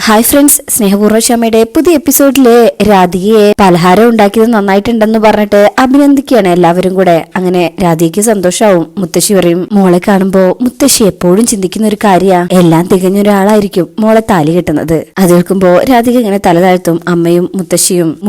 Hi friends, സ്നേഹപൂർവ്വ ക്ഷമയുടെ പുതിയ എപ്പിസോഡില് രാധികയെ പലഹാരം ഉണ്ടാക്കിയത് നന്നായിട്ടുണ്ടെന്ന് പറഞ്ഞിട്ട് അഭിനന്ദിക്കുകയാണ് എല്ലാവരും കൂടെ. അങ്ങനെ രാധികയ്ക്ക് സന്തോഷാവും. മുത്തശ്ശി പറയും, മോളെ കാണുമ്പോ മുത്തശ്ശി എപ്പോഴും ചിന്തിക്കുന്ന ഒരു കാര്യ, എല്ലാം തികഞ്ഞ ഒരാളായിരിക്കും മോളെ താലി കെട്ടുന്നത്. അത് കേൾക്കുമ്പോ രാധിക ഇങ്ങനെ തല താഴ്ത്തും. അമ്മയും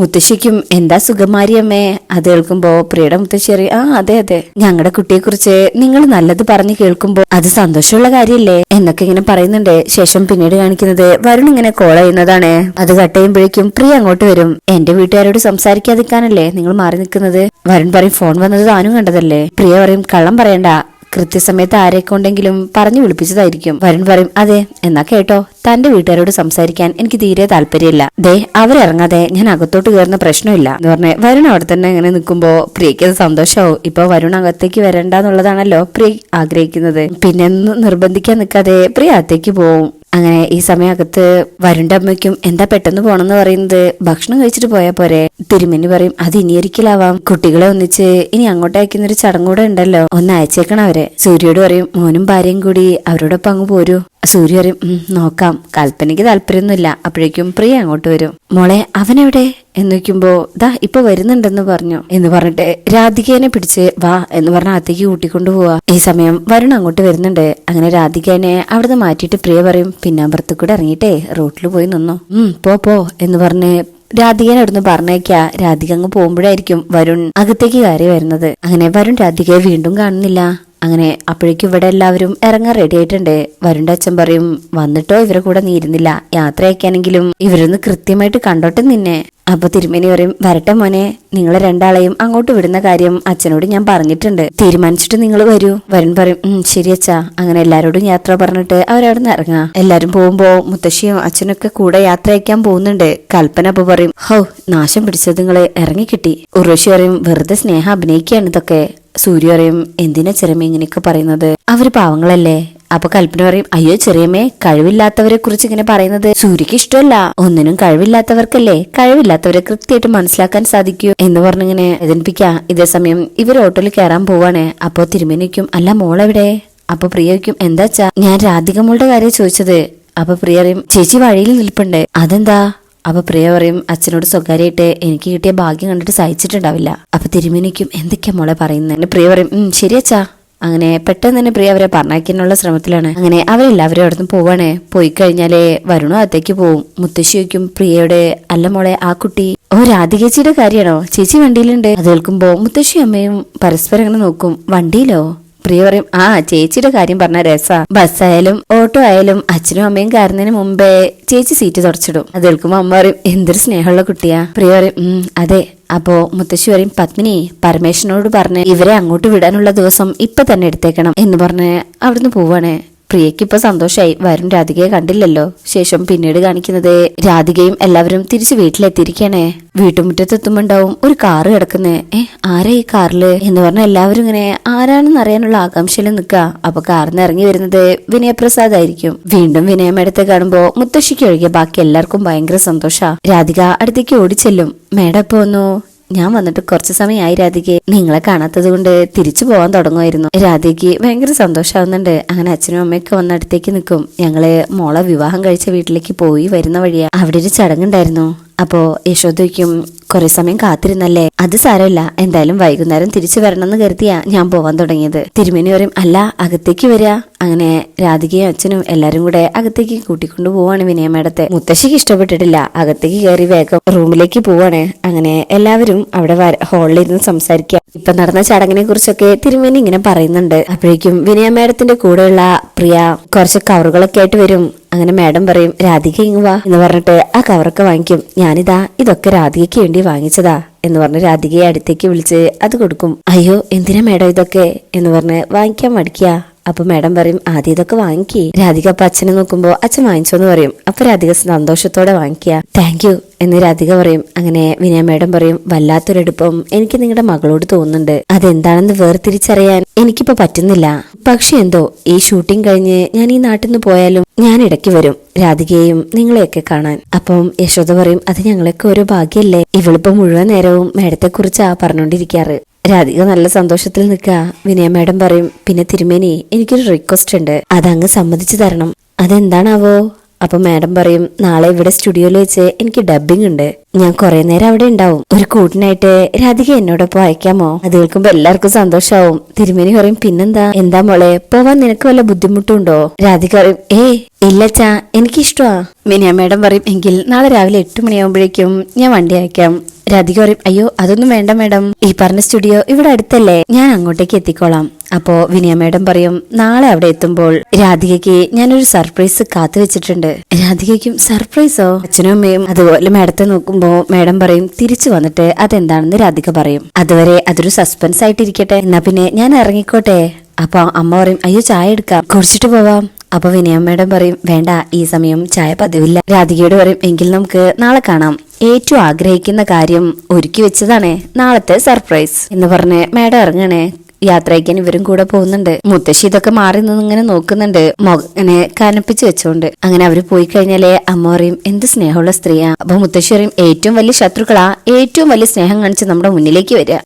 മുത്തശ്ശിക്കും എന്താ സുഖമാരി അമ്മേ. അത് കേൾക്കുമ്പോ പ്രിയയുടെ മുത്തശ്ശി പറയും, അതെ അതെ, ഞങ്ങളുടെ കുട്ടിയെ കുറിച്ച് നിങ്ങൾ നല്ലത് പറഞ്ഞു കേൾക്കുമ്പോ അത് സന്തോഷമുള്ള കാര്യല്ലേ എന്നൊക്കെ ഇങ്ങനെ പറയുന്നുണ്ട്. ശേഷം പിന്നീട് കാണിക്കുന്നത് വരുൺ ഇങ്ങനെ കോൾ ചെയ്യുന്നതാണ്. അത് കട്ട് ചെയ്യുമ്പോഴേക്കും പ്രിയ അങ്ങോട്ട് വരും. എന്റെ വീട്ടുകാരോട് സംസാരിക്കാതിരിക്കാനല്ലേ നിങ്ങൾ മാറി നിൽക്കുന്നത്? വരുൺ പറയും, ഫോൺ വന്നത് താനും കണ്ടതല്ലേ. പ്രിയ പറയും, കള്ളം പറയണ്ട, കൃത്യസമയത്ത് ആരെക്കൊണ്ടെങ്കിലും പറഞ്ഞു വിളിപ്പിച്ചതായിരിക്കും. വരുൺ പറയും, അതെ, എന്നാ കേട്ടോ, തന്റെ വീട്ടുകാരോട് സംസാരിക്കാൻ എനിക്ക് തീരെ താല്പര്യമില്ല. ദേ, അവരിറങ്ങാതെ ഞാൻ അകത്തോട്ട് കയറുന്ന പ്രശ്നമില്ല എന്ന് പറഞ്ഞ് വരുൺ അവിടെ തന്നെ ഇങ്ങനെ നിൽക്കുമ്പോ പ്രിയക്ക് അത് സന്തോഷമാവും. ഇപ്പൊ വരുൺ അകത്തേക്ക് വരണ്ടെന്നുള്ളതാണല്ലോ പ്രിയ ആഗ്രഹിക്കുന്നത്. പിന്നെ നിർബന്ധിക്കാൻ നിൽക്കാതെ പ്രിയ അകത്തേക്ക് പോവും. അങ്ങനെ ഈ സമയത്ത് വരുണിന്റെ അമ്മയ്ക്കും എന്താ പെട്ടെന്ന് പോണെന്ന് പറയുന്നത്, ഭക്ഷണം കഴിച്ചിട്ട് പോയാ പോരെ. തിരുമേനി പറയും, അത് ഇനി ഒരിക്കലാവാം, കുട്ടികളെ ഒന്നിച്ച് ഇനി അങ്ങോട്ട് അയക്കുന്നൊരു ചടങ്ങൂടെ ഉണ്ടല്ലോ, ഒന്ന് അയച്ചേക്കണം അവരെ. സൂര്യോട് പറയും, മോനും ഭാര്യയും കൂടി അവരോടൊപ്പം അങ്ങ് പോരൂ. സൂര്യ പറയും, നോക്കാം, കൽപ്പനയ്ക്ക് താല്പര്യമൊന്നുമില്ല. അപ്പോഴേക്കും പ്രിയ അങ്ങോട്ട് വരും. മോളെ, അവനെവിടെ എന്ന് വെക്കുമ്പോ ദാ ഇപ്പൊ വരുന്നുണ്ടെന്ന് പറഞ്ഞു എന്ന് പറഞ്ഞിട്ട് രാധികേനെ പിടിച്ച് വാ എന്ന് പറഞ്ഞ അകത്തേക്ക് കൂട്ടിക്കൊണ്ടു പോവാ. ഈ സമയം വരുൺ അങ്ങോട്ട് വരുന്നുണ്ട്. അങ്ങനെ രാധികേനെ അവിടുന്ന് മാറ്റിയിട്ട് പ്രിയ പറയും, പിന്നാമ്പുറത്ത് കൂടെ ഇറങ്ങിയിട്ടേ റോട്ടിൽ പോയി നിന്നോ, പോ എന്ന് പറഞ്ഞ് രാധികനെ അവിടുന്ന് പറഞ്ഞേക്കാ. രാധിക അങ്ങ് പോകുമ്പോഴായിരിക്കും വരുൺ അകത്തേക്ക് കയറി വരുന്നത്. അങ്ങനെ വരുൺ രാധികയെ വീണ്ടും കാണുന്നില്ല. അങ്ങനെ അപ്പോഴേക്കും ഇവിടെ എല്ലാവരും ഇറങ്ങാൻ റെഡി ആയിട്ടുണ്ട്. വരുണിന്റെ അച്ഛൻ പറയും, വന്നിട്ടോ ഇവരെ കൂടെ നീ ഇരുന്നില്ല, യാത്ര അയക്കാനെങ്കിലും ഇവരൊന്ന് കൃത്യമായിട്ട് കണ്ടോട്ടെ നിന്നെ. അപ്പൊ തിരുമേനി പറയും, വരട്ടെ മോനെ, നിങ്ങളെ രണ്ടാളെയും അങ്ങോട്ട് വിടുന്ന കാര്യം അച്ഛനോട് ഞാൻ പറഞ്ഞിട്ടുണ്ട്, തീരുമാനിച്ചിട്ട് നിങ്ങൾ വരൂ. വരുൺ പറയും, ശരി അച്ഛാ. അങ്ങനെ എല്ലാരോടും യാത്ര പറഞ്ഞിട്ട് അവരവിടെ നിന്ന് ഇറങ്ങാം. എല്ലാരും പോകുമ്പോ മുത്തശ്ശിയും അച്ഛനൊക്കെ കൂടെ യാത്ര അയക്കാൻ പോകുന്നുണ്ട്. കൽപ്പന അപ്പൊ പറയും, ഹൗ നാശം പിടിച്ചത് നിങ്ങള് ഇറങ്ങിക്കിട്ടി. ഉർവശി പറയും, വെറുതെ സ്നേഹം അഭിനയിക്കുകയാണ് ഇതൊക്കെ. സൂര്യ പറയും, എന്തിനാ ചെറിയമ്മ ഇങ്ങനെയൊക്കെ പറയുന്നത്, അവര് പാവങ്ങളല്ലേ. അപ്പൊ കൽപ്പന പറയും, അയ്യോ ചെറിയമ്മേ, കഴിവില്ലാത്തവരെ കുറിച്ച് ഇങ്ങനെ പറയുന്നത് സൂര്യക്ക് ഇഷ്ടമല്ല. ഒന്നിനും കഴിവില്ലാത്തവർക്കല്ലേ കഴിവില്ലാത്തവരെ കൃത്യമായിട്ട് മനസ്സിലാക്കാൻ സാധിക്കൂ എന്ന് പറഞ്ഞിങ്ങനെ വേദനിപ്പിക്കാ. ഇതേസമയം ഇവർ ഓട്ടോയിൽ കയറാൻ പോവാണ്. അപ്പൊ തിരുമേനിക്കും, അല്ല മോളെവിടെ? അപ്പൊ പ്രിയയ്ക്കും, എന്താച്ചാ ഞാൻ രാധിക മോളുടെ കാര്യം ചോദിച്ചത്. അപ്പൊ പ്രിയ പറയും, ചേച്ചി വഴിയിൽ നിൽപ്പുണ്ട്. അതെന്താ? അപ്പൊ പ്രിയ പറയും, അച്ഛനോട് സ്വകാര്യമായിട്ട് എനിക്ക് കിട്ടിയ ഭാഗ്യം കണ്ടിട്ട് സഹിച്ചിട്ടുണ്ടാവില്ല. അപ്പൊ തിരുമേനിക്കും, എന്തൊക്കെയാ മോളെ പറയുന്നത്? പ്രിയ പറയും, ശരി അച്ഛാ. അങ്ങനെ പെട്ടെന്ന് തന്നെ പ്രിയ അവരെ പറഞ്ഞയക്കാനുള്ള ശ്രമത്തിലാണ്. അങ്ങനെ അവരെല്ലാവരും അവിടെ നിന്ന് പോവാണ്. പോയി കഴിഞ്ഞാലേ വരുണും അകത്തേക്ക് പോവും. മുത്തശ്ശി വയ്ക്കും പ്രിയയുടെ, അല്ല മോളെ, ആ കുട്ടി രാധികേച്ചിയുടെ കാര്യമാണോ? ചേച്ചി വണ്ടിയിലുണ്ട്. അത് കേൾക്കുമ്പോ മുത്തശ്ശി അമ്മയും പരസ്പരം അങ്ങനെ നോക്കും. വണ്ടിയിലോ? പ്രിയ പറയും, ചേച്ചിയുടെ കാര്യം പറഞ്ഞ രസാ. ബസ്സായാലും ഓട്ടോ ആയാലും അച്ഛനും അമ്മയും കയറുന്നതിന് മുമ്പേ ചേച്ചി സീറ്റ് തുടച്ചിടും. അത് കേൾക്കുമ്പോ അമ്മ പറയും, എന്തൊരു സ്നേഹമുള്ള കുട്ടിയാ. പ്രിയ പറയും, അതെ. അപ്പോ മുത്തശ്ശി പറയും, പത്മിനി പരമേശ്വരനോട് പറഞ്ഞ് ഇവരെ അങ്ങോട്ട് വിടാനുള്ള ദിവസം ഇപ്പൊ തന്നെ എടുത്തേക്കണം എന്ന് പറഞ്ഞ് അവിടുന്ന് പോവാണ്. പ്രിയക്ക് ഇപ്പൊ സന്തോഷായി, വരുൺ രാധികയെ കണ്ടില്ലല്ലോ. ശേഷം പിന്നീട് കാണിക്കുന്നത് രാധികയും എല്ലാവരും തിരിച്ച് വീട്ടിലെത്തിയിരിക്കണേ. വീട്ടുമുറ്റത്തെത്തുമ്പോണ്ടാവും ഒരു കാറ് കിടക്കുന്നേ. ആരാ ഈ കാറില് എന്ന് പറഞ്ഞ എല്ലാവരും ഇങ്ങനെ ആരാണെന്ന് അറിയാനുള്ള ആകാംക്ഷയിൽ നിൽക്കുക. അപ്പൊ കാറിന്ന് ഇറങ്ങി വരുന്നത് വിനയപ്രസാദ് ആയിരിക്കും. വീണ്ടും വിനയമേടത്തെ കാണുമ്പോ മുത്തശ്ശിക്ക് ഒഴികെ ബാക്കി എല്ലാവർക്കും ഭയങ്കര സന്തോഷാ. രാധിക അടുത്തേക്ക് ഓടിച്ചെല്ലും. മേഡം ഇപ്പൊ വന്നു. ഞാൻ വന്നിട്ട് കുറച്ചു സമയമായി രാധികയെ, നിങ്ങളെ കാണാത്തത് കൊണ്ട് തിരിച്ചു പോവാൻ തുടങ്ങുമായിരുന്നു. രാധികയ്ക്ക് ഭയങ്കര സന്തോഷാവുന്നുണ്ട്. അങ്ങനെ അച്ഛനും അമ്മയൊക്കെ വന്ന് അടുത്തേക്ക് നിൽക്കും. ഞങ്ങള് മോളെ വിവാഹം കഴിച്ച വീട്ടിലേക്ക് പോയി വരുന്ന വഴിയാ, അവിടെ ഒരു ചടങ്ങുണ്ടായിരുന്നു. അപ്പോ യശോദയ്ക്കും കുറെ സമയം കാത്തിരുന്നല്ലേ, അത് സാരമില്ല, എന്തായാലും വൈകുന്നേരം തിരിച്ചു വരണമെന്ന് കരുതിയാ ഞാൻ പോവാൻ തുടങ്ങിയത്. തിരുമേനി പറയും, അല്ല അകത്തേക്ക് വരിക. അങ്ങനെ രാധികയും അച്ഛനും എല്ലാരും കൂടെ അകത്തേക്ക് കൂട്ടിക്കൊണ്ടു പോവാണ് വിനയമേടത്തെ. മുത്തശ്ശിക്ക് ഇഷ്ടപ്പെട്ടിട്ടില്ല. അകത്തേക്ക് കയറി വേഗം റൂമിലേക്ക് പോവാണ്. അങ്ങനെ എല്ലാവരും അവിടെ ഹാളിൽ ഇരുന്ന് സംസാരിക്കുക. ഇപ്പൊ നടന്ന ചടങ്ങിനെ കുറിച്ചൊക്കെ തിരുമേനി ഇങ്ങനെ പറയുന്നുണ്ട്. അപ്പോഴേക്കും വിനയമേടത്തിന്റെ കൂടെയുള്ള പ്രിയ കുറച്ച് കവറുകളൊക്കെ ആയിട്ട് വരും. അങ്ങനെ മാഡം പറയും, രാധിക ഇങ്ങ് വാ എന്ന് പറഞ്ഞിട്ട് ആ കവറൊക്കെ വാങ്ങിക്കും. ഞാനിതാ ഇതൊക്കെ രാധികയ്ക്ക് വേണ്ടി വാങ്ങിച്ചതാ എന്ന് പറഞ്ഞ് രാധികയെ അടുത്തേക്ക് വിളിച്ച് അത് കൊടുക്കും. അയ്യോ എന്തിനാ മാഡം ഇതൊക്കെ എന്ന് പറഞ്ഞ് വാങ്ങിക്കാൻ മടിക്കുക. അപ്പൊ മാഡം പറയും, ആദ്യം ഇതൊക്കെ വാങ്ങിക്കേ. രാധിക അപ്പൊ അച്ഛനെ നോക്കുമ്പോ അച്ഛൻ വാങ്ങിച്ചോന്ന് പറയും. അപ്പൊ രാധിക സന്തോഷത്തോടെ വാങ്ങിക്കുക. താങ്ക് യു എന്ന് രാധിക പറയും. അങ്ങനെ വിനയ മാഡം പറയും, വല്ലാത്തൊരെടുപ്പം എനിക്ക് നിങ്ങളുടെ മകളോട് തോന്നുന്നുണ്ട്. അതെന്താണെന്ന് വേർതിരിച്ചറിയാൻ എനിക്കിപ്പോ പറ്റുന്നില്ല. പക്ഷെ എന്തോ ഈ ഷൂട്ടിംഗ് കഴിഞ്ഞ് ഞാൻ ഈ നാട്ടിൽ നിന്ന് പോയാലും ഞാൻ ഇടയ്ക്ക് വരും രാധികയെയും നിങ്ങളെയൊക്കെ കാണാൻ. അപ്പം യശോദ പറയും, അത് ഞങ്ങളൊക്കെ ഓരോ ഭാഗ്യല്ലേ. ഇവളിപ്പോ മുഴുവൻ നേരവും മേഡത്തെ കുറിച്ചാ പറഞ്ഞോണ്ടിരിക്കാറ്. രാധിക നല്ല സന്തോഷത്തിൽ നിൽക്കുക. വിനയ മാഡം പറയും, പിന്നെ തിരുമേനി എനിക്കൊരു റിക്വസ്റ്റ് ഉണ്ട്, അതങ്ങ് സമ്മതിച്ചു തരണം. അതെന്താണാവോ? അപ്പൊ മാഡം പറയും നാളെ ഇവിടെ സ്റ്റുഡിയോയിൽ വെച്ച് എനിക്ക് ഡബിങ് ഉണ്ട്, ഞാൻ കുറെ നേരം അവിടെ ഉണ്ടാവും, ഒരു കൂട്ടിനായിട്ട് രാധിക എന്നോടൊപ്പം അയക്കാമോ? അത് കേൾക്കുമ്പോ എല്ലാവർക്കും സന്തോഷാവും. തിരുമേനി പറയും പിന്നെന്താ, എന്താ മോളെ പോവാൻ നിനക്ക് വല്ല ബുദ്ധിമുട്ടുണ്ടോ? രാധിക പറയും ഇല്ലച്ചാ എനിക്കിഷ്ടമാ. മിനിയ മാഡം പറയും എങ്കിൽ നാളെ രാവിലെ 8 മണിയാവുമ്പോഴേക്കും ഞാൻ വണ്ടി അയക്കാം. രാധിക പറയും അയ്യോ അതൊന്നും വേണ്ട മാഡം, ഈ പറഞ്ഞ സ്റ്റുഡിയോ ഇവിടെ അടുത്തല്ലേ, ഞാൻ അങ്ങോട്ടേക്ക് എത്തിക്കോളാം. അപ്പോ വിനിയ മാഡം പറയും നാളെ അവിടെ എത്തുമ്പോൾ രാധികയ്ക്ക് ഞാനൊരു സർപ്രൈസ് കാത്തു വെച്ചിട്ടുണ്ട്. രാധികയ്ക്കും സർപ്രൈസോ? അച്ഛനും അമ്മയും അതുപോലെ മാഡത്തെ നോക്കുമ്പോ മാഡം പറയും തിരിച്ചു വന്നിട്ട് അതെന്താണെന്ന് രാധിക പറയും. അതുവരെ അതൊരു സസ്പെൻസ് ആയിട്ടിരിക്കട്ടെ, എന്നാ പിന്നെ ഞാൻ ഇറങ്ങിക്കോട്ടെ. അപ്പൊ അമ്മ പറയും അയ്യോ ചായ എടുക്കാം, കുടിച്ചിട്ട് പോവാം. അപ്പൊ വിനയ മാഡം പറയും വേണ്ട, ഈ സമയം ചായ പതിവില്ല. രാധികയോട് പറയും എങ്കിൽ നമുക്ക് നാളെ കാണാം, ഏറ്റവും ആഗ്രഹിക്കുന്ന കാര്യം ഒരുക്കി വെച്ചതാണേ, നാളത്തെ സർപ്രൈസ് എന്ന് പറഞ്ഞ് മാഡം ഇറങ്ങണേ. യാത്ര അയക്കാൻ ഇവരും കൂടെ പോകുന്നുണ്ട്. മുത്തശ്ശി ഇതൊക്കെ മാറി നിന്ന് ഇങ്ങനെ നോക്കുന്നുണ്ട്, ഇങ്ങനെ കനപ്പിച്ച് വെച്ചോണ്ട്. അങ്ങനെ അവര് പോയി കഴിഞ്ഞാലേ അമ്മ പറയും എന്ത് സ്നേഹമുള്ള സ്ത്രീയാ. അപ്പൊ മുത്തശ്ശി പറയും ഏറ്റവും വലിയ ശത്രുക്കളാ ഏറ്റവും വലിയ സ്നേഹം കാണിച്ച് നമ്മുടെ മുന്നിലേക്ക് വരിക.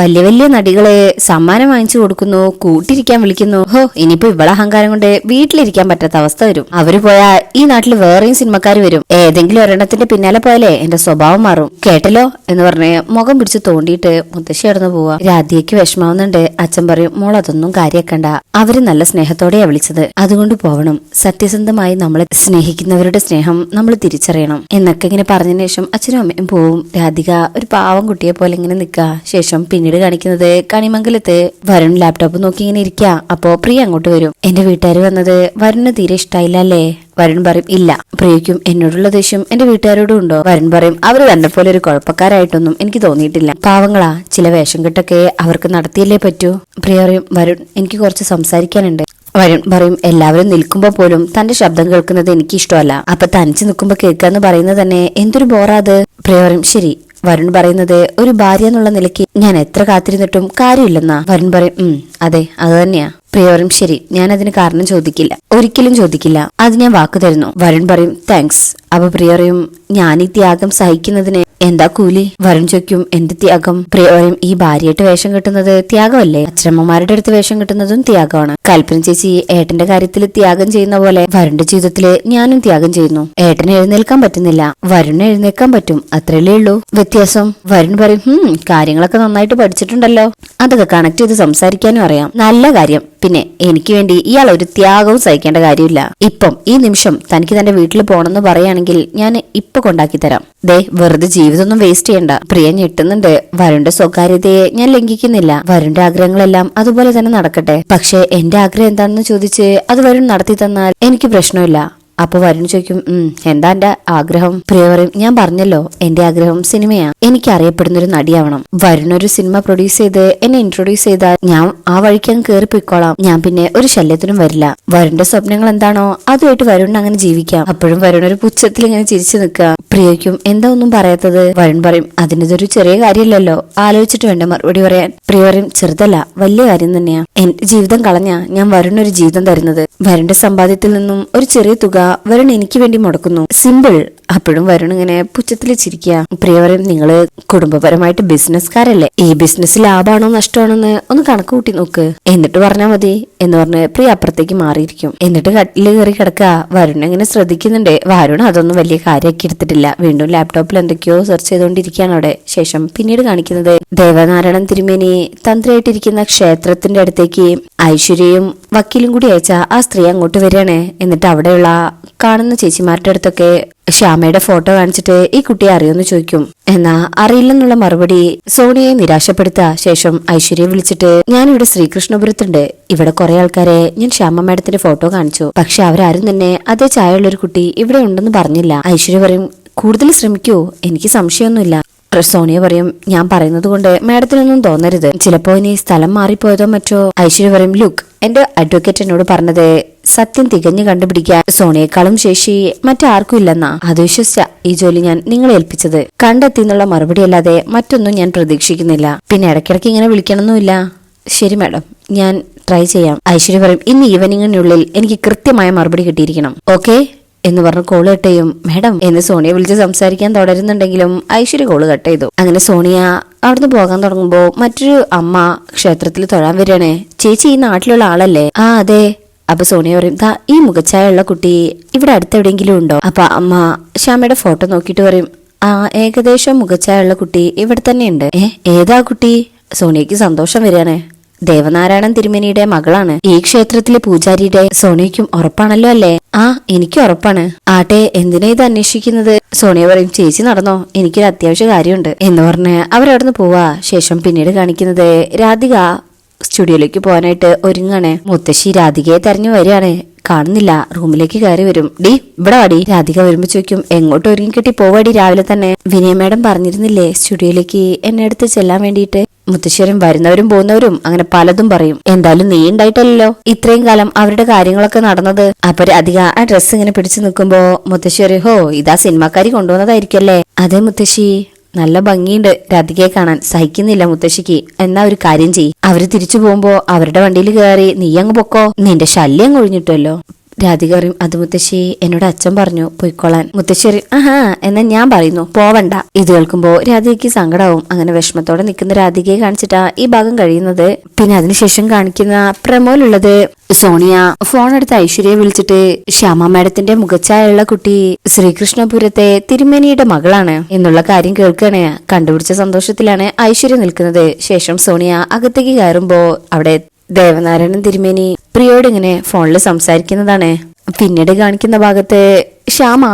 വലിയ വലിയ നടികളെ സമ്മാനം വാങ്ങിച്ചു കൊടുക്കുന്നു, കൂട്ടിരിക്കാൻ വിളിക്കുന്നു. ഇനിയിപ്പോ ഇവളെ അഹങ്കാരം കൊണ്ട് വീട്ടിലിരിക്കാൻ പറ്റാത്ത അവസ്ഥ വരും. അവര് പോയാ ഈ നാട്ടിൽ വേറെയും സിനിമക്കാര് വരും, ഏതെങ്കിലും ഒരെണ്ണത്തിന്റെ പിന്നാലെ പോയാലേ എന്റെ സ്വഭാവം മാറും, കേട്ടല്ലോ എന്ന് പറഞ്ഞ് മുഖം പിടിച്ച് തോണ്ടിയിട്ട് മുത്തശ്ശി കടന്നു പോവാ. രാധികയ്ക്ക് വിഷമാവുന്നുണ്ട്. അച്ഛൻ പറയും മോൾ അതൊന്നും കാര്യാക്കണ്ട, അവര് നല്ല സ്നേഹത്തോടെയാ വിളിച്ചത്, അതുകൊണ്ട് പോവണം. സത്യസന്ധമായി നമ്മളെ സ്നേഹിക്കുന്നവരുടെ സ്നേഹം നമ്മൾ തിരിച്ചറിയണം എന്നൊക്കെ ഇങ്ങനെ പറഞ്ഞതിന് ശേഷം അച്ഛനും അമ്മയും പോവും. രാധിക ഒരു പാവം കുട്ടിയെ പോലെ ഇങ്ങനെ നിൽക്കുക. ശേഷം പിന്നീട് കാണിക്കുന്നത് കണിമംഗലത്ത് വരുൺ ലാപ്ടോപ്പ് നോക്കി ഇങ്ങനെ ഇരിക്കുക. അപ്പോ പ്രിയ അങ്ങോട്ട് വരും. എന്റെ വീട്ടുകാർ വന്നത് വരുണിന് തീരെ ഇഷ്ടായില്ല അല്ലേ? വരുൺ പറയും ഇല്ല. പ്രിയയ്ക്കും എന്നോടുള്ള ദേഷ്യം എന്റെ വീട്ടുകാരോടും ഉണ്ടോ? വരുൺ പറയും അവര് തന്നെ പോലെ ഒരു കുഴപ്പക്കാരായിട്ടൊന്നും എനിക്ക് തോന്നിയിട്ടില്ല, പാവങ്ങളാ, ചില വേഷം കെട്ടൊക്കെ അവർക്ക് നടത്തിയല്ലേ പറ്റൂ. പ്രിയ പറയും വരുൺ എനിക്ക് കുറച്ച് സംസാരിക്കാനുണ്ട്. വരുൺ പറയും എല്ലാവരും നിൽക്കുമ്പോ പോലും തന്റെ ശബ്ദം കേൾക്കുന്നത് എനിക്ക് ഇഷ്ടമല്ല, അപ്പൊ തനിച്ച് നിൽക്കുമ്പോ കേൾക്കാന്ന് പറയുന്നത് തന്നെ എന്തൊരു ബോറാത്. പ്രിയ പറയും ശരി. വരുൺ പറയുന്നത് ഒരു ഭാര്യ എന്നുള്ള നിലയ്ക്ക് ഞാൻ എത്ര കാത്തിരുന്നിട്ടും കാര്യമില്ലെന്നാ. വരുൺ പറയും അതെ അത് തന്നെയാ. പ്രിയ പറയും ശരി, ഞാൻ അതിന് കാരണം ചോദിക്കില്ല, ഒരിക്കലും ചോദിക്കില്ല, അത് ഞാൻ വാക്ക് തരുന്നു. വരുൺ പറയും താങ്ക്സ്. അപ്പൊ പ്രിയ പറയും ഞാൻ ഈ ത്യാഗം സഹിക്കുന്നതിന് എന്താ കൂലി? വരുൺ ചോദിക്കും എന്ത് ത്യാഗം? പ്രിയ പറയും ഈ ഭാര്യയായിട്ട് വേഷം കിട്ടുന്നത് ത്യാഗമല്ലേ? അച്ഛനമ്മമാരുടെ അടുത്ത് വേഷം കിട്ടുന്നതും ത്യാഗമാണ്. കൽപ്പന ചേച്ചി ഏട്ടന്റെ കാര്യത്തിൽ ത്യാഗം ചെയ്യുന്ന പോലെ വരുണിന്റെ ജീവിതത്തില് ഞാനും ത്യാഗം ചെയ്യുന്നു. ഏട്ടന് എഴുന്നേൽക്കാൻ പറ്റുന്നില്ല, വരുണിന് എഴുന്നേൽക്കാൻ പറ്റും, അത്രയല്ലേ ഉള്ളൂ വ്യത്യാസം. വരുൺ പറയും കാര്യങ്ങളൊക്കെ നന്നായിട്ട് പഠിച്ചിട്ടുണ്ടല്ലോ, അതൊക്കെ കണക്ട് ചെയ്ത് സംസാരിക്കാനും അറിയാം, നല്ല കാര്യം. പിന്നെ എനിക്ക് വേണ്ടി ഇയാൾ ഒരു ത്യാഗവും സഹിക്കേണ്ട കാര്യമില്ല. ഇപ്പം ഈ നിമിഷം തനിക്ക് തന്റെ വീട്ടിൽ പോണെന്ന് പറയുകയാണെങ്കിൽ ഞാൻ ഇപ്പൊ കൊണ്ടാക്കി തരാം. ദേ വെറുതെ ജീവിതമൊന്നും വേസ്റ്റ് ചെയ്യണ്ട. പ്രിയ ഞെട്ടുന്നുണ്ട്. വരുണിന്റെ സ്വകാര്യതയെ ഞാൻ ലംഘിക്കുന്നില്ല, വരുണിന്റെ ആഗ്രഹങ്ങളെല്ലാം അതുപോലെ തന്നെ നടക്കട്ടെ. പക്ഷെ എന്റെ ആഗ്രഹം എന്താണെന്ന് ചോദിച്ച് അത് വരുൺ നടത്തി തന്നാൽ എനിക്ക് പ്രശ്നമില്ല. അപ്പൊ വരുൺ ചോദിക്കും എന്താ എന്റെ ആഗ്രഹം? പ്രിയ പറയും ഞാൻ പറഞ്ഞല്ലോ എന്റെ ആഗ്രഹം സിനിമയാ, എനിക്ക് അറിയപ്പെടുന്ന ഒരു നടിയാവണം. വരുൺ ഒരു സിനിമ പ്രൊഡ്യൂസ് ചെയ്ത് എന്നെ ഇൻട്രൊഡ്യൂസ് ചെയ്താൽ ഞാൻ ആ വഴിക്ക് അങ്ങ് കയറി പോയിക്കോളാം, ഞാൻ പിന്നെ ഒരു ശല്യത്തിനും വരില്ല. വരുണിന്റെ സ്വപ്നങ്ങൾ എന്താണോ അതുമായിട്ട് വരുണിന് അങ്ങനെ ജീവിക്കാം. അപ്പോഴും വരുൺ ഒരു പുച്ഛത്തിൽ ഇങ്ങനെ ചിരിച്ചു നിൽക്കുക. പ്രിയയ്ക്കും എന്താ ഒന്നും പറയാത്തത്? വരുൺ പറയും അതിനൊരു ചെറിയ കാര്യമില്ലല്ലോ, ആലോചിച്ചിട്ട് വേണ്ട മറുപടി പറയാൻ. പ്രിയ പറയും ചെറുതല്ല, വലിയ കാര്യം തന്നെയാ. എന്റെ ജീവിതം കളഞ്ഞാ ഞാൻ വരുണൊരു ജീവിതം തരുന്നത്. വരുണിന്റെ സമ്പാദ്യത്തിൽ നിന്നും ഒരു ചെറിയ തുക വരുൺ എനിക്ക് വേണ്ടി മുടക്കുന്നു, സിമ്പിൾ. അപ്പോഴും വരുൺ ഇങ്ങനെ പുച്ഛത്തിൽ ചിരിക്കുക. പ്രിയ പറയും നിങ്ങള് കുടുംബപരമായിട്ട് ബിസിനസ്കാരല്ലേ, ഈ ബിസിനസ് ലാഭമാണോ നഷ്ടമാണോന്ന് ഒന്ന് കണക്ക് കൂട്ടി നോക്ക്, എന്നിട്ട് പറഞ്ഞാൽ മതി എന്ന് പറഞ്ഞ് പ്രിയ അപ്പുറത്തേക്ക് മാറിയിരിക്കും. എന്നിട്ട് കട്ടില് കയറി കിടക്കുക. വരുൺ ഇങ്ങനെ ശ്രദ്ധിക്കുന്നുണ്ട്. വരുൺ അതൊന്നും വലിയ കാര്യമാക്കി എടുത്തിട്ടില്ല, വീണ്ടും ലാപ്ടോപ്പിൽ എന്തൊക്കെയോ സെർച്ച് ചെയ്തുകൊണ്ടിരിക്കുകയാണ് അവിടെ. ശേഷം പിന്നീട് കാണിക്കുന്നത് ദേവനാരായണൻ തിരുമേനി തന്ത്രിയായിട്ടിരിക്കുന്ന ക്ഷേത്രത്തിന്റെ അടുത്തേക്ക് ഐശ്വര്യയും വക്കീലും കൂടി അയച്ച ആ സ്ത്രീ അങ്ങോട്ട് വരികയാണ്. എന്നിട്ട് അവിടെയുള്ള കാണുന്ന ചേച്ചിമാരുടെ അടുത്തൊക്കെ ശ്യാമയുടെ ഫോട്ടോ കാണിച്ചിട്ട് ഈ കുട്ടിയെ അറിയുമെന്ന് ചോദിക്കും. എന്നാ അറിയില്ലെന്നുള്ള മറുപടി സോണിയെ നിരാശപ്പെടുത്ത ശേഷം ഐശ്വര്യയെ വിളിച്ചിട്ട് ഞാനിവിടെ ശ്രീകൃഷ്ണപുരത്തുണ്ട്, ഇവിടെ കുറെ ആൾക്കാരെ ഞാൻ ശ്യാമ മാഡത്തിന്റെ ഫോട്ടോ കാണിച്ചു, പക്ഷെ അവരാരും തന്നെ അതേ ചായയുള്ളൊരു കുട്ടി ഇവിടെ ഉണ്ടെന്ന് പറഞ്ഞില്ല. ഐശ്വര്യ പറയും കൂടുതൽ ശ്രമിക്കൂ, എനിക്ക് സംശയമൊന്നുമില്ല. സോണിയ പറയും ഞാൻ പറയുന്നത് കൊണ്ട് മാഡത്തിനൊന്നും തോന്നരുത്, ചിലപ്പോ ഇനി സ്ഥലം മാറിപ്പോയതോ മറ്റോ. ഐശ്വര്യ പറയും ലുക്ക് എന്റെ അഡ്വക്കേറ്റ് എന്നോട് പറഞ്ഞത് സത്യം തികഞ്ഞു കണ്ടുപിടിക്കാൻ സോണിയേക്കാളും ശേഷി മറ്റാർക്കും ഇല്ലെന്നാ, അത് വിശ്വസിച്ച ഈ ജോലി ഞാൻ നിങ്ങളെ ഏൽപ്പിച്ചത്. കണ്ടെത്തി എന്നുള്ള മറുപടി അല്ലാതെ മറ്റൊന്നും ഞാൻ പ്രതീക്ഷിക്കുന്നില്ല, പിന്നെ ഇടയ്ക്കിടയ്ക്ക് ഇങ്ങനെ വിളിക്കണമെന്നുമില്ല. ശരി മാഡം, ഞാൻ ട്രൈ ചെയ്യാം. ഐശ്വര്യ പറയും ഇന്ന് ഈവനിങ്ങിനുള്ളിൽ എനിക്ക് കൃത്യമായ മറുപടി കിട്ടിയിരിക്കണം, ഓക്കെ എന്ന് പറഞ്ഞ് കോള് കട്ട് ചെയ്യും. മാഡം എന്ന് സോണിയെ വിളിച്ച് സംസാരിക്കാൻ തുടരുന്നുണ്ടെങ്കിലും ഐശ്വര്യ കോള് കട്ട് ചെയ്തു. അങ്ങനെ സോണിയ അവിടുന്ന് പോകാൻ തുടങ്ങുമ്പോ മറ്റൊരു അമ്മ ക്ഷേത്രത്തിൽ തൊഴാൻ വരികയാണ്. ചേച്ചി ഈ നാട്ടിലുള്ള ആളല്ലേ? ആ അതെ. അപ്പൊ സോണിയ പറയും, ദാ ഈ മുഖച്ഛായ ഉള്ള കുട്ടി ഇവിടെ അടുത്തെവിടെയെങ്കിലും ഉണ്ടോ? അപ്പൊ അമ്മ ശ്യാമയുടെ ഫോട്ടോ നോക്കിയിട്ട് പറയും, ആ ഏകദേശം മുഖച്ഛായ ഉള്ള കുട്ടി ഇവിടെ തന്നെ ഉണ്ട്. ഏതാ കുട്ടി? സോണിയക്ക് സന്തോഷം വരികയാണ്. ദേവനാരായണൻ തിരുമേനിയുടെ മകളാണ്, ഈ ക്ഷേത്രത്തിലെ പൂജാരിയുടെ. സോണിയക്കും ഉറപ്പാണല്ലോ അല്ലേ? ആ, എനിക്ക് ഉറപ്പാണ്. ആട്ടെ, എന്തിനാ ഇത് അന്വേഷിക്കുന്നത്? സോണിയ പറയും, ചേച്ചി നടന്നോ, എനിക്കൊരു അത്യാവശ്യ കാര്യമുണ്ട് എന്ന് പറഞ്ഞ് അവരവിടുന്ന് പോവാ. ശേഷം പിന്നീട് കാണിക്കുന്നത് രാധിക സ്റ്റുഡിയോയിലേക്ക് പോകാനായിട്ട് ഒരുങ്ങാണ്. മുത്തശ്ശി രാധികയെ തെരഞ്ഞു വരികയാണ്. കാണുന്നില്ല. റൂമിലേക്ക് കയറി വരും. ഡി ഇവിടെ വാടി. രാധിക വരുമ്പോ ചോദിക്കും, എങ്ങോട്ട് ഒരുങ്ങി കിട്ടി പോവാടി രാവിലെ തന്നെ? വിനയ മാഡം പറഞ്ഞിരുന്നില്ലേ സ്റ്റുഡിയോയിലേക്ക് എന്നെ അടുത്ത് ചെല്ലാൻ വേണ്ടിയിട്ട്? മുത്തശ്ശേരും വരുന്നവരും പോകുന്നവരും അങ്ങനെ പലതും പറയും. എന്തായാലും നീ ഉണ്ടായിട്ടല്ലോ ഇത്രയും കാലം അവരുടെ കാര്യങ്ങളൊക്കെ നടന്നത്. അപ്പൊ രാധിക ആ ഡ്രസ്സ് ഇങ്ങനെ പിടിച്ചു നിൽക്കുമ്പോ മുത്തശ്ശേരി, ഹോ ഇതാ സിനിമാക്കാരി കൊണ്ടുവന്നതായിരിക്കല്ലേ? അതെ മുത്തശ്ശി, നല്ല ഭംഗിയുണ്ട് രാധികയെ കാണാൻ. സഹിക്കുന്നില്ല മുത്തശ്ശിക്ക്. എന്നാ ഒരു കാര്യം ചെയ്യ്, അവര് തിരിച്ചു പോകുമ്പോ അവരുടെ വണ്ടിയിൽ കയറി നീ അങ്ങ് പൊക്കോ, നിന്റെ ശല്യം കൊഴിഞ്ഞിട്ടല്ലോ. രാധിക പറയും, അത് മുത്തശ്ശി എന്നോട് അച്ഛൻ പറഞ്ഞു പൊയ്ക്കോളാൻ. മുത്തശ്ശി ആഹാ, എന്നാ ഞാൻ പറയുന്നു പോവണ്ട. ഇത് കേൾക്കുമ്പോ രാധികയ്ക്ക് സങ്കടാവും. അങ്ങനെ വിഷമത്തോടെ നിൽക്കുന്ന രാധികയെ കാണിച്ചിട്ടാ ഈ ഭാഗം കഴിയുന്നത്. പിന്നെ അതിനുശേഷം കാണിക്കുന്ന പ്രമോലുള്ളത് സോണിയ ഫോൺ എടുത്ത് ഐശ്വര്യയെ വിളിച്ചിട്ട്, ശ്യാമ മാഡത്തിന്റെ മുഖച്ഛായുള്ള കുട്ടി ശ്രീകൃഷ്ണപുരത്തെ തിരുമേനിയുടെ മകളാണ് എന്നുള്ള കാര്യം കേൾക്കണേ. കണ്ടുപിടിച്ച സന്തോഷത്തിലാണ് ഐശ്വര്യ നിൽക്കുന്നത്. ശേഷം സോണിയ അകത്തേക്ക് കയറുമ്പോ അവിടെ ദേവനാരായണൻ തിരുമേനി പ്രിയോട് ഇങ്ങനെ ഫോണിൽ സംസാരിക്കുന്നതാണ്. പിന്നീട് കാണിക്കുന്ന ഭാഗത്ത് ശ്യാമ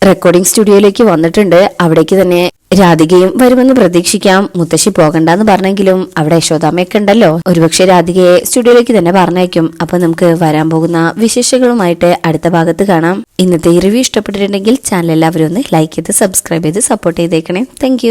റെക്കോർഡിംഗ് സ്റ്റുഡിയോയിലേക്ക് വന്നിട്ടുണ്ട്. അവിടേക്ക് തന്നെ രാധികയും വരുമെന്ന് പ്രതീക്ഷിക്കാം. മുത്തശ്ശി പോകണ്ടെന്ന് പറഞ്ഞെങ്കിലും അവിടെ യശോദാമ്മയൊക്കെ ഉണ്ടല്ലോ. ഒരുപക്ഷെ രാധികയെ സ്റ്റുഡിയോയിലേക്ക് തന്നെ പറഞ്ഞയക്കും. അപ്പൊ നമുക്ക് വരാൻ പോകുന്ന വിശേഷങ്ങളുമായിട്ട് അടുത്ത ഭാഗത്ത് കാണാം. ഇന്നത്തെ ഈ റിവ്യൂ ഇഷ്ടപ്പെട്ടിട്ടുണ്ടെങ്കിൽ ചാനൽ എല്ലാവരും ഒന്ന് ലൈക്ക് ചെയ്ത് സബ്സ്ക്രൈബ് ചെയ്ത് സപ്പോർട്ട് ചെയ്തേക്കണേ. താങ്ക്